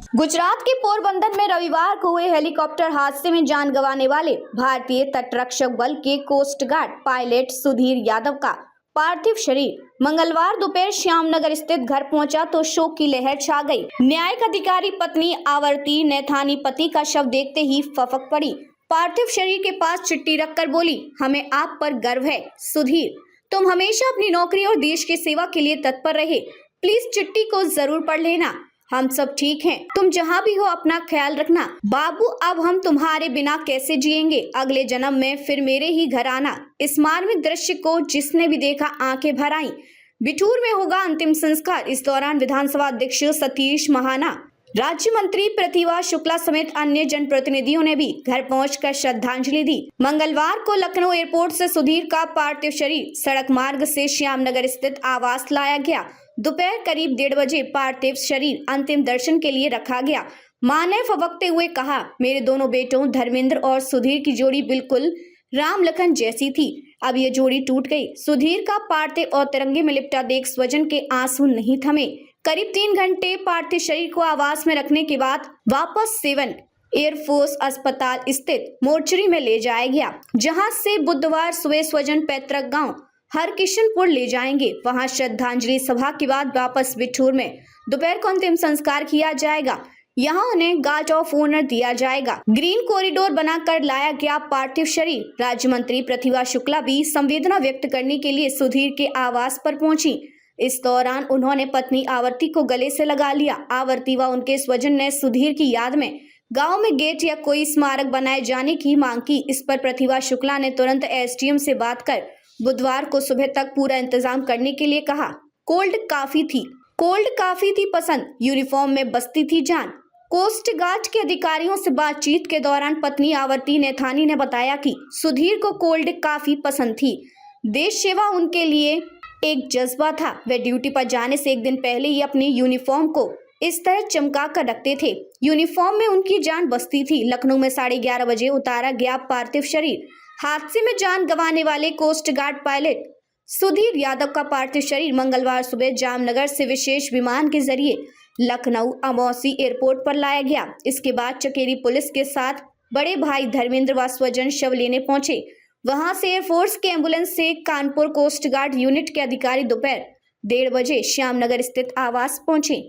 गुजरात के पोरबंदर में रविवार को हुए हेलीकॉप्टर हादसे में जान गंवाने वाले भारतीय तटरक्षक बल के coast guard pilot Sudhir Yadav का पार्थिव शरीर मंगलवार दोपहर श्यामनगर स्थित घर पहुंचा तो शोक की लहर छा गई। न्यायिक अधिकारी पत्नी आवर्ती नैथानी पति का शव देखते ही फपक पड़ी। पार्थिव शरीर के पास चिट्ठी रखकर बोली, हमें आप पर गर्व है सुधीर, तुम हमेशा अपनी नौकरी और देश की सेवा के लिए तत्पर रहे। प्लीज चिट्ठी को जरूर पढ़ लेना। हम सब ठीक हैं, तुम जहाँ भी हो अपना ख्याल रखना। बाबू, अब हम तुम्हारे बिना कैसे जिएंगे? अगले जन्म में फिर मेरे ही घर आना। इस मार्मिक दृश्य को जिसने भी देखा आंखें भर आईं। बिठूर में होगा अंतिम संस्कार। इस दौरान विधानसभा अध्यक्ष सतीश महाना, राज्य मंत्री प्रतिभा शुक्ला समेत अन्य जनप्रतिनिधियों ने भी घर पहुंचकर श्रद्धांजलि दी। मंगलवार को लखनऊ एयरपोर्ट से सुधीर का पार्थिव शरीर सड़क मार्ग से श्यामनगर स्थित आवास लाया गया। दोपहर करीब 1:30 बजे पार्थिव शरीर अंतिम दर्शन के लिए रखा गया। मां ने फबकते हुए कहा, मेरे दोनों बेटों धर्मेंद्र और सुधीर की जोड़ी बिल्कुल राम लखन जैसी थी। अब ये जोड़ी टूट गई। सुधीर का पार्थिव और तिरंगे में लिपटा देख स्वजन के आंसू नहीं थमे। करीब 3 घंटे पार्थिव शरीर को आवास में रखने के बाद वापस 7 एयरफोर्स अस्पताल स्थित मोर्चरी में ले जाया गया, जहां से बुधवार सुबह स्वजन पैतृक गांव हरकिशनपुर ले जाएंगे। वहां श्रद्धांजलि सभा के बाद वापस बिठूर में दोपहर को अंतिम संस्कार किया जाएगा। यहां उन्हें गार्ड ऑफ ऑनर दिया जाएगा। ग्रीन कॉरिडोर बनाकर लाया गया पार्थिव शरीर। राज्य मंत्री प्रतिभा शुक्ला भी संवेदना व्यक्त करने के लिए सुधीर के आवास पर पहुंची। इस दौरान उन्होंने पत्नी आवर्ती को गले से लगा लिया। आवर्ती व उनके स्वजन ने सुधीर की याद में गांव में गेट या कोई स्मारक बनाए जाने की मांग की। इस पर प्रतिभा शुक्ला ने तुरंत एसडीएम से बात कर बुधवार को सुबह तक पूरा इंतजाम करने के लिए कहा। कोल्ड काफी थी पसंद, यूनिफॉर्म में बसती थी जान। कोस्ट गार्ड के अधिकारियों से बातचीत के दौरान पत्नी आवर्ती नैथानी ने बताया कि सुधीर को कोल्ड काफी पसंद थी। देश सेवा उनके लिए एक जज्बा था। वे ड्यूटी पर जाने से एक दिन पहले ही अपनी यूनिफॉर्म को इस तरह चमका कर रखते थे। यूनिफॉर्म में उनकी जान बसती थी। लखनऊ में 11:30 बजे उतारा गया पार्थिव शरीर। हादसे में जान गंवाने वाले coast guard pilot Sudhir Yadav का पार्थिव शरीर मंगलवार सुबह जामनगर से विशेष विमान के जरिए लखनऊ अमौसी एयरपोर्ट पर लाया गया। इसके बाद चकेरी पुलिस के साथ बड़े भाई धर्मेंद्र व स्वजन शव लेने पहुंचे। वहां से एयरफोर्स के एम्बुलेंस से कानपुर कोस्ट गार्ड यूनिट के अधिकारी दोपहर 1:30 बजे श्यामनगर स्थित आवास पहुंचे।